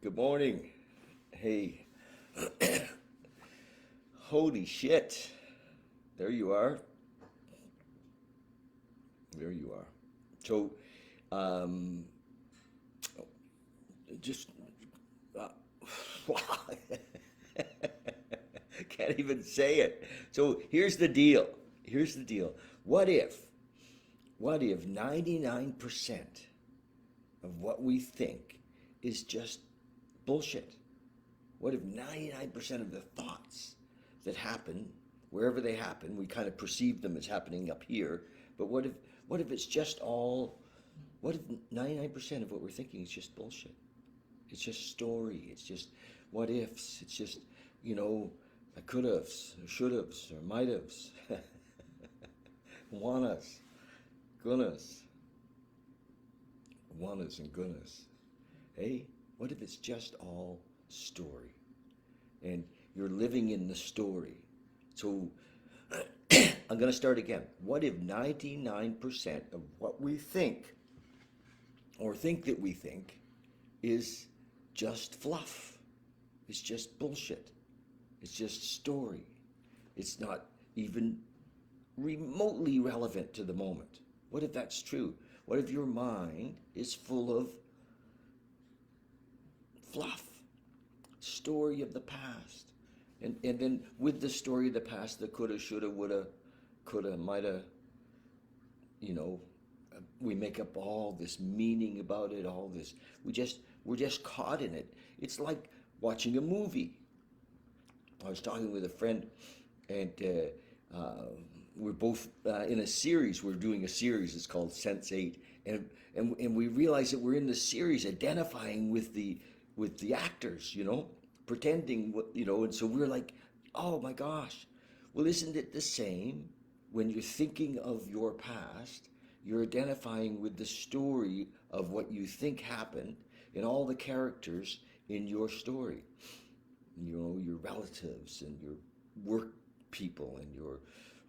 Good morning. Hey, holy shit. There you are. There you are. So, um, just, uh, can't even say it. So here's the deal. Here's the deal. What if, what if 99% of what we think is just bullshit? What if 99% of the thoughts that happen, wherever they happen, we kind of perceive them as happening up here, but what if it's just all, what if 99% of what we're thinking is just bullshit? It's just story. It's just what ifs. It's just, you know, could have's, or should have's, or might have's, wannas, gonnas, wannas and gonnas. Hey, what if it's just all story? And you're living in the story. So I'm going to start again. What if 99% of what we think, or think that we think, is just fluff? It's just bullshit. It's just story. It's not even remotely relevant to the moment. What if that's true? What if your mind is full of fluff? Story of the past. And then with the story of the past, the coulda, shoulda, woulda, coulda, mighta, you know, we make up all this meaning about it, all this. We're just caught in it. It's like watching a movie. I was talking with a friend, and we're both in a series. We're doing a series. It's called Sense 8, and we realize that we're in the series identifying with the actors, pretending and so we're like, oh my gosh. Well, isn't it the same when you're thinking of your past? You're identifying with the story of what you think happened and all the characters in your story. Your relatives and your work people and your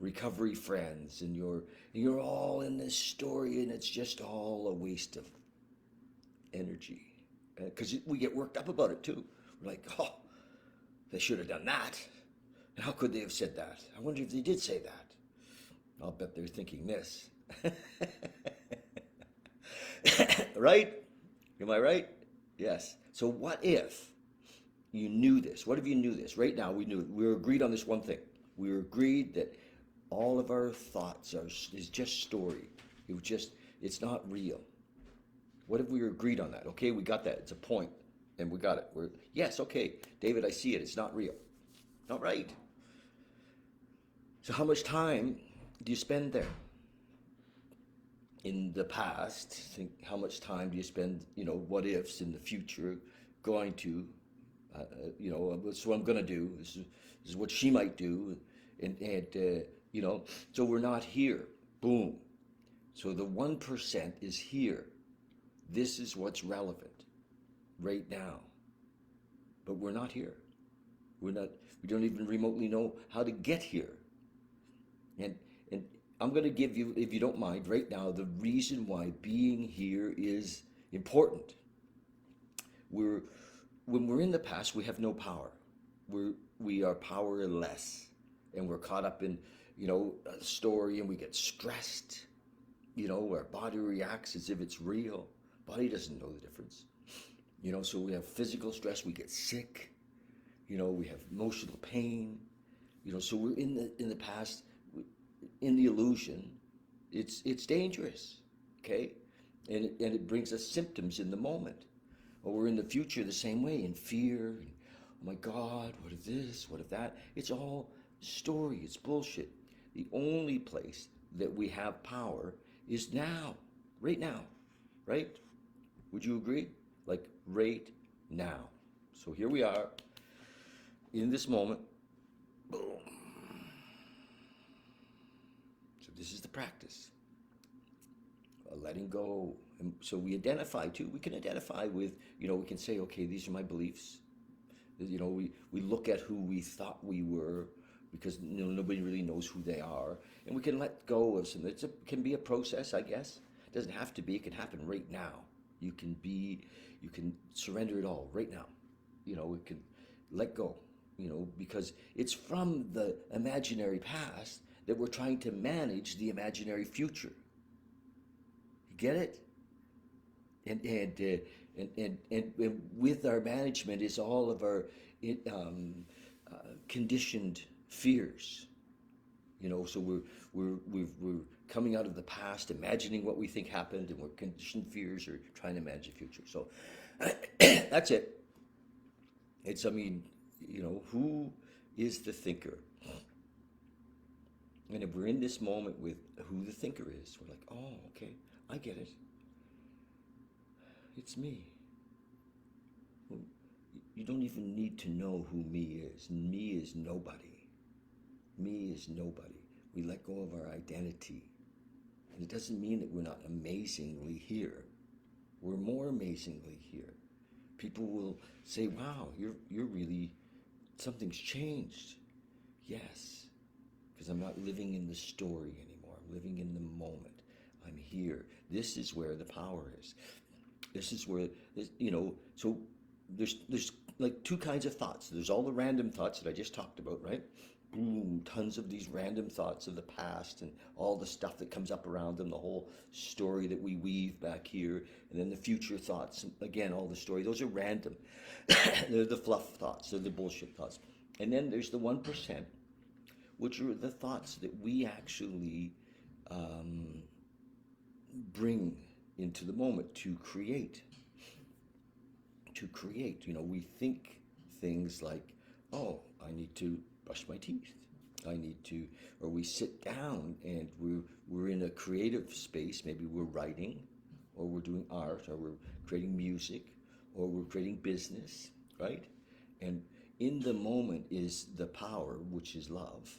recovery friends, and you're all in this story, and it's just all a waste of energy. Because we get worked up about it too. We're like, oh, they should have done that. And how could they have said that? I wonder if they did say that. I'll bet they're thinking this. Right? Am I right? Yes. So what if you knew this? What if you knew this? Right now, we knew it. We were agreed on this one thing. We were agreed that all of our thoughts is just story. It's not real. What if we were agreed on that? Okay, we got that. It's a point, and we got it. Yes, okay, David, I see it. It's not real. Not right. So how much time do you spend there? In the past, think how much time do you spend, what ifs in the future, going to, this is what I'm going to do. This is what she might do. And so we're not here. Boom. So the 1% is here. This is what's relevant right now. But we're not here. We don't even remotely know how to get here. And I'm going to give you, if you don't mind, right now, the reason why being here is important. When we're in the past, we have no power. We are powerless, and we're caught up in, a story, and we get stressed. Our body reacts as if it's real. Body doesn't know the difference. So we have physical stress, we get sick. We have emotional pain. So we're in the past, in the illusion. It's dangerous, okay? And it brings us symptoms in the moment. Or we're in the future the same way, in fear. And, oh my God, what if this? What if that? It's all story. It's bullshit. The only place that we have power is now, right now, right? Would you agree? Like right now. So here we are in this moment. Boom. So this is the practice. Letting go. And so we identify too. We can identify with, we can say, okay, these are my beliefs. We look at who we thought we were, because nobody really knows who they are. And we can let go of some. It can be a process, I guess. It doesn't have to be. It can happen right now. You can be, you can surrender it all right now. It can let go, because it's from the imaginary past that we're trying to manage the imaginary future. You get it? And with our management is all of our um, conditioned fears. So we're coming out of the past, imagining what we think happened, and we're conditioned fears or trying to manage the future. So that's it. Who is the thinker? And if we're in this moment with who the thinker is, we're like, oh, okay, I get it. It's me. Well, you don't even need to know who me is. Me is nobody. Me is nobody. We let go of our identity. And it doesn't mean that we're not amazingly here. We're more amazingly here. People will say, wow, you're really, something's changed. Yes, because I'm not living in the story anymore. I'm living in the moment. I'm here. This is where the power is. This is where, so there's like two kinds of thoughts. There's all the random thoughts that I just talked about, right? Boom, tons of these random thoughts of the past and all the stuff that comes up around them, the whole story that we weave back here, and then the future thoughts, again, all the story. Those are random. They're the fluff thoughts, they're the bullshit thoughts. And then there's the 1%, which are the thoughts that we actually bring into the moment to create. We think things like, oh, I need to brush my teeth. I need to, or we sit down and we're in a creative space. Maybe we're writing, or we're doing art, or we're creating music, or we're creating business, right? And in the moment is the power, which is love,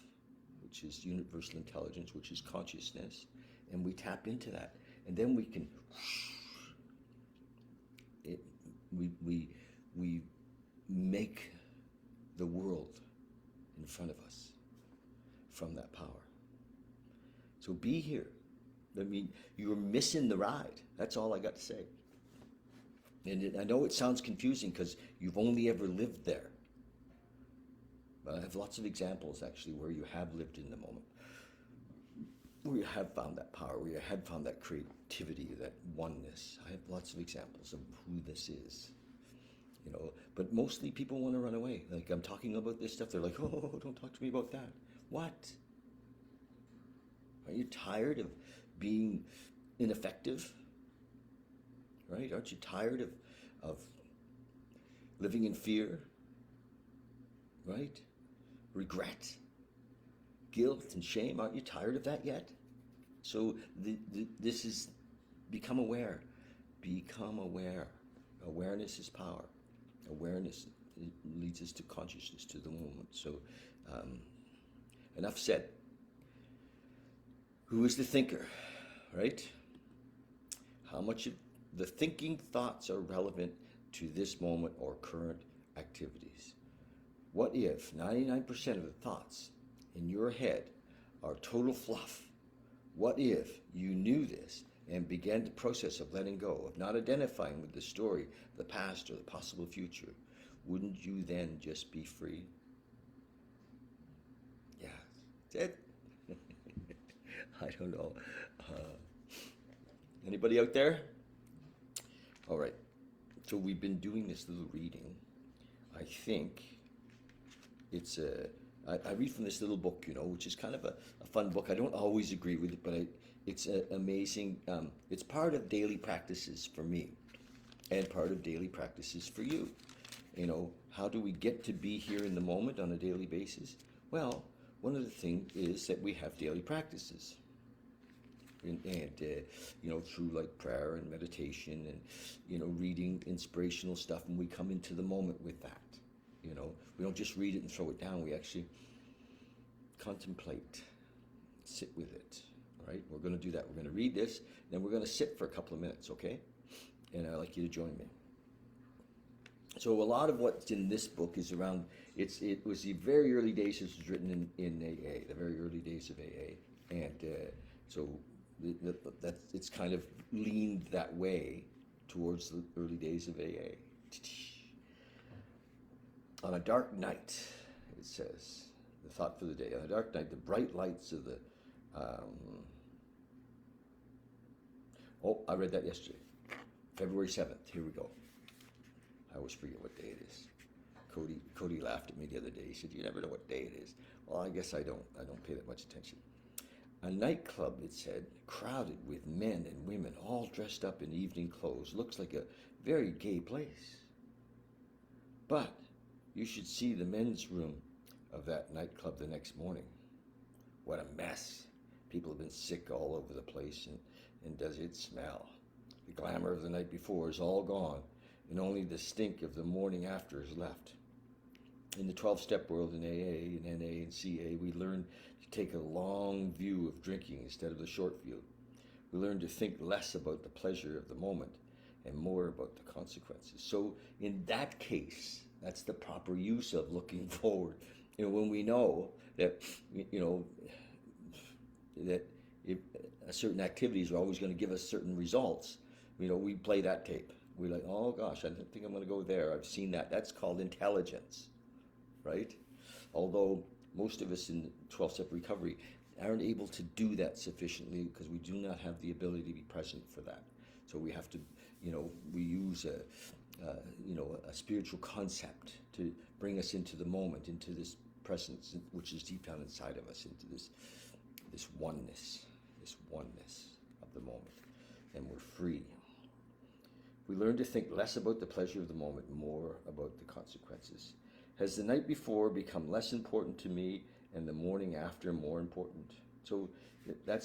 which is universal intelligence, which is consciousness, and we tap into that, and then we can. We make the world in front of us from that power. So be here. I mean, you're missing the ride. That's all I got to say. And I know it sounds confusing because you've only ever lived there. But I have lots of examples, actually, where you have lived in the moment, where you have found that power, where you have found that creativity, that oneness. I have lots of examples of who this is. But mostly people want to run away. Like, I'm talking about this stuff, they're like, oh, don't talk to me about that. What? Are you tired of being ineffective? Right? Aren't you tired of living in fear? Right? Regret? Guilt and shame? Aren't you tired of that yet? So this is, become aware. Become aware. Awareness is power. Awareness leads us to consciousness, to the moment. So enough said. Who is the thinker, right? How much of the thinking thoughts are relevant to this moment or current activities? What if 99% of the thoughts in your head are total fluff? What if you knew this and began the process of letting go, of not identifying with the story, the past, or the possible future? Wouldn't you then just be free? Yeah, that's it. I don't know. Anybody out there? All right. So we've been doing this little reading. I think it's I read from this little book, which is kind of a fun book. I don't always agree with it, but it's amazing. It's part of daily practices for me, and part of daily practices for you. How do we get to be here in the moment on a daily basis? Well, one of the things is that we have daily practices. And through like prayer and meditation and, reading inspirational stuff, and we come into the moment with that. We don't just read it and throw it down. We actually contemplate, sit with it, right? We're going to do that. We're going to read this, then we're going to sit for a couple of minutes, okay? And I'd like you to join me. So a lot of what's in this book is around, it was the very early days. This was written in AA, the very early days of AA. And so it's kind of leaned that way towards the early days of AA. On a dark night, it says, the thought for the day, on a dark night, the bright lights of the, I read that yesterday, February 7th, here we go. I always forget what day it is. Cody laughed at me the other day. He said, "You never know what day it is." Well, I guess I don't pay that much attention. A nightclub, it said, crowded with men and women, all dressed up in evening clothes. Looks like a very gay place. But you should see the men's room of that nightclub the next morning. What a mess. People have been sick all over the place, and does it smell? The glamour of the night before is all gone, and only the stink of the morning after is left. In the 12-step world in AA and NA and CA, we learn to take a long view of drinking instead of the short view. We learn to think less about the pleasure of the moment and more about the consequences. So in that case, that's the proper use of looking forward. When we know that, that if certain activities are always going to give us certain results, we play that tape. We're like, oh gosh, I think I'm going to go there. I've seen that. That's called intelligence, right? Although most of us in 12-step recovery aren't able to do that sufficiently because we do not have the ability to be present for that. So we have to, we use a spiritual concept to bring us into the moment, into this presence, which is deep down inside of us, into this oneness of the moment, and we're free. We learn to think less about the pleasure of the moment, more about the consequences. Has the night before become less important to me and the morning after more important? So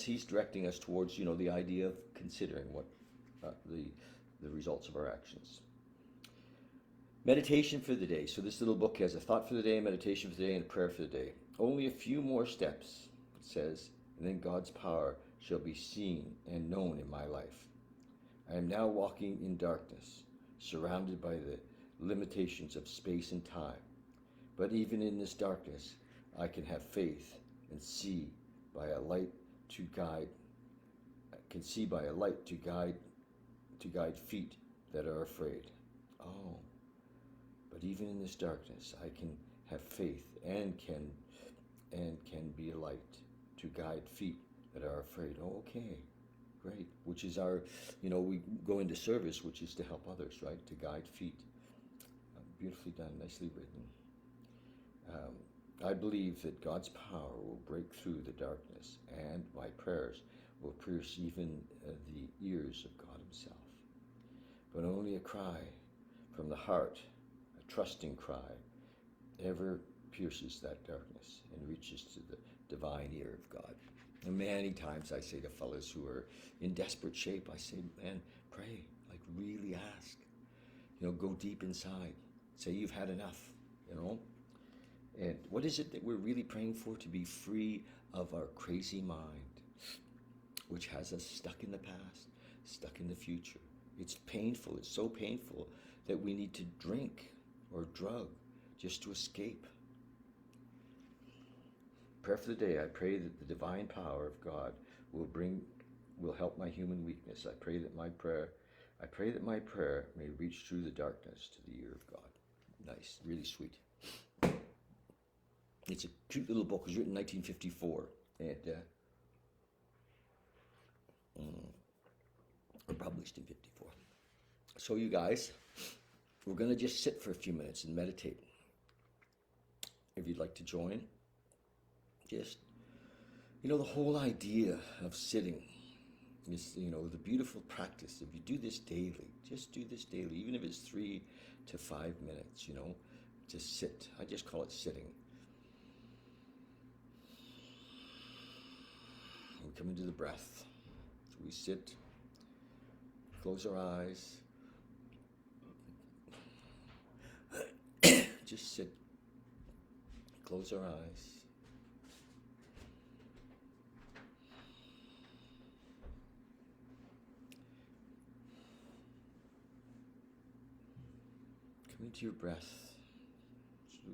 he's directing us towards, the idea of considering what the results of our actions. Meditation for the day. So this little book has a thought for the day, a meditation for the day, and a prayer for the day. Only a few more steps, it says, and then God's power shall be seen and known in my life. I am now walking in darkness, surrounded by the limitations of space and time. But even in this darkness, I can have faith and see by a light to guide. To guide feet that are afraid. Oh, but even in this darkness, I can have faith and can be a light to guide feet that are afraid. Oh, okay. Great, which is our, we go into service, which is to help others, right? To guide feet. Beautifully done, nicely written. I believe that God's power will break through the darkness, and my prayers will pierce even the ears of God himself. But only a cry from the heart, a trusting cry, ever pierces that darkness and reaches to the divine ear of God. And many times I say to fellows who are in desperate shape, I say, man, pray, like really ask. Go deep inside. Say you've had enough, And what is it that we're really praying for? To be free of our crazy mind, which has us stuck in the past, stuck in the future. It's painful. It's so painful that we need to drink or drug just to escape. Prayer for the day. I pray that the divine power of God will help my human weakness. I pray that my prayer may reach through the darkness to the ear of God. Nice, really sweet. It's a cute little book. It was written in 1954, and or published in 54. So you guys, we're going to just sit for a few minutes and meditate. If you'd like to join, just, the whole idea of sitting is, the beautiful practice. If you do this daily, just do this daily, even if it's 3 to 5 minutes, just sit. I just call it sitting. We come into the breath. So we sit, close our eyes, just sit, close our eyes. Come into your breath. So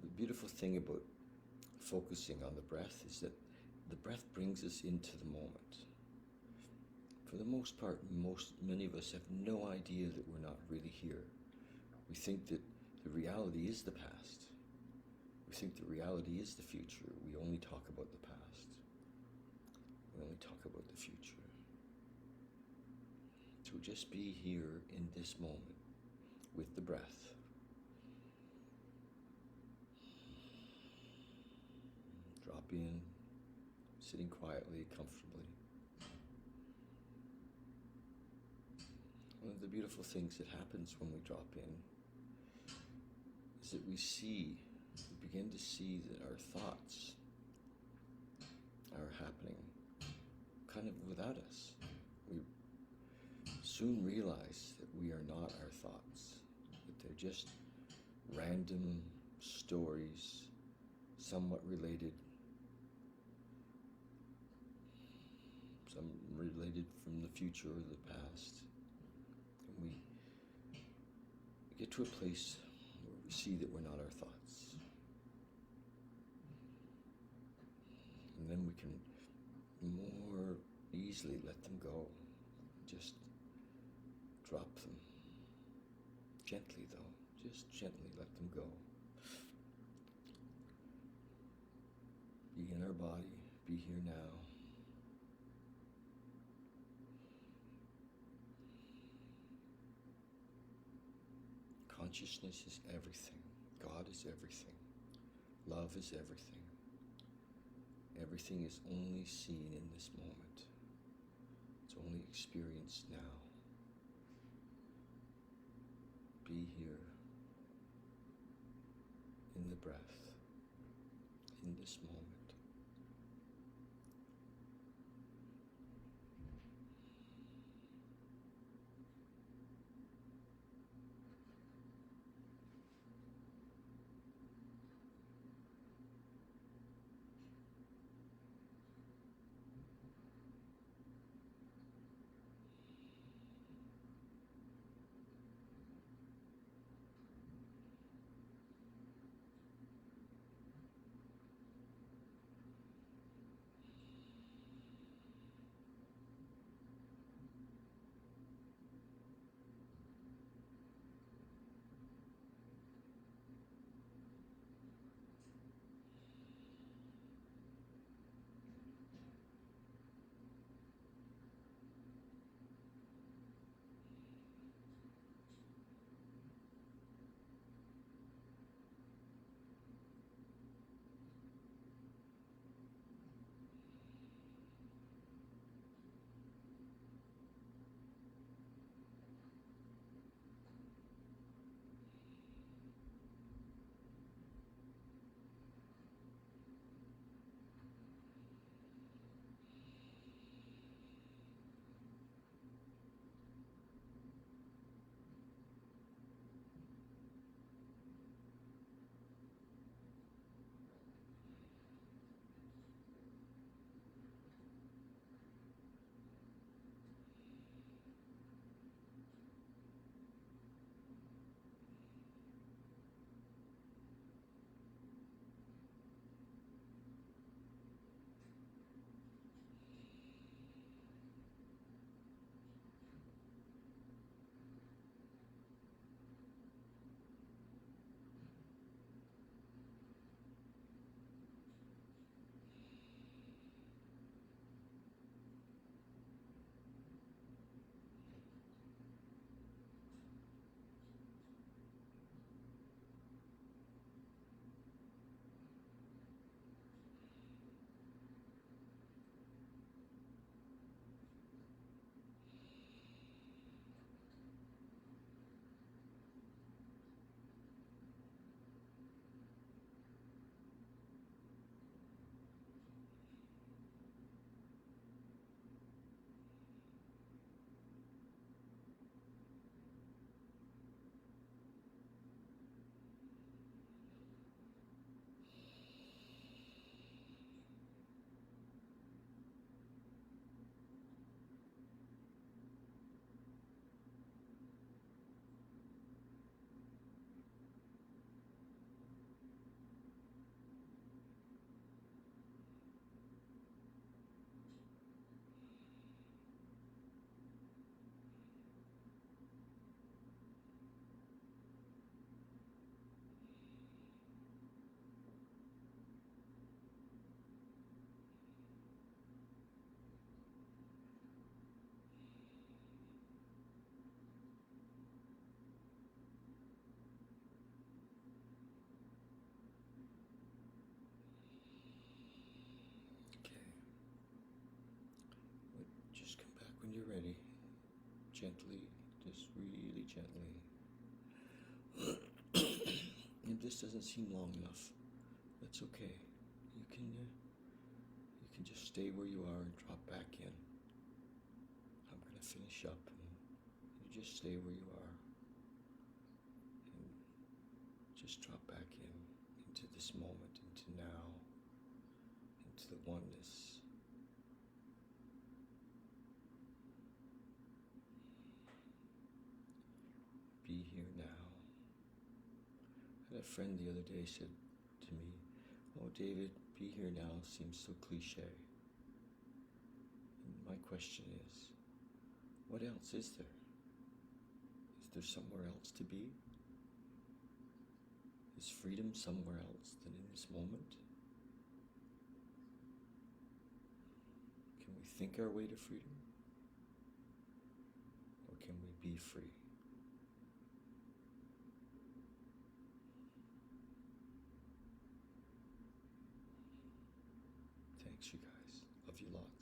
the beautiful thing about focusing on the breath is that the breath brings us into the moment. For the most part, many of us have no idea that we're not really here. We think that the reality is the past. We think the reality is the future. We only talk about the past. We only talk about the future. So just be here in this moment with the breath. Drop in, sitting quietly, comfortably. One of the beautiful things that happens when we drop in is that we begin to see that our thoughts are happening kind of without us. We soon realize that we are not our thoughts, that they're just random stories, somewhat related, some related from the future or the past. And we get to a place where we see that we're not our thoughts. And then we can more easily let them go. Just drop them. Gently though, just gently let them go. Be in our body, be here now. Consciousness is everything. God is everything. Love is everything. Everything is only seen in this moment. It's only experienced now. Be here in the breath, in this moment. gently, just really gently. If this doesn't seem long enough, that's okay. You can just stay where you are and drop back in. I'm going to finish up, and you just stay where you are and just drop back into this moment, into now, into the oneness. Be here now. I had a friend the other day said to me, "Oh, David, be here now seems so cliche." And my question is, what else is there? Is there somewhere else to be? Is freedom somewhere else than in this moment? Can we think our way to freedom? Or can we be free? Thanks, you guys. Love you lots.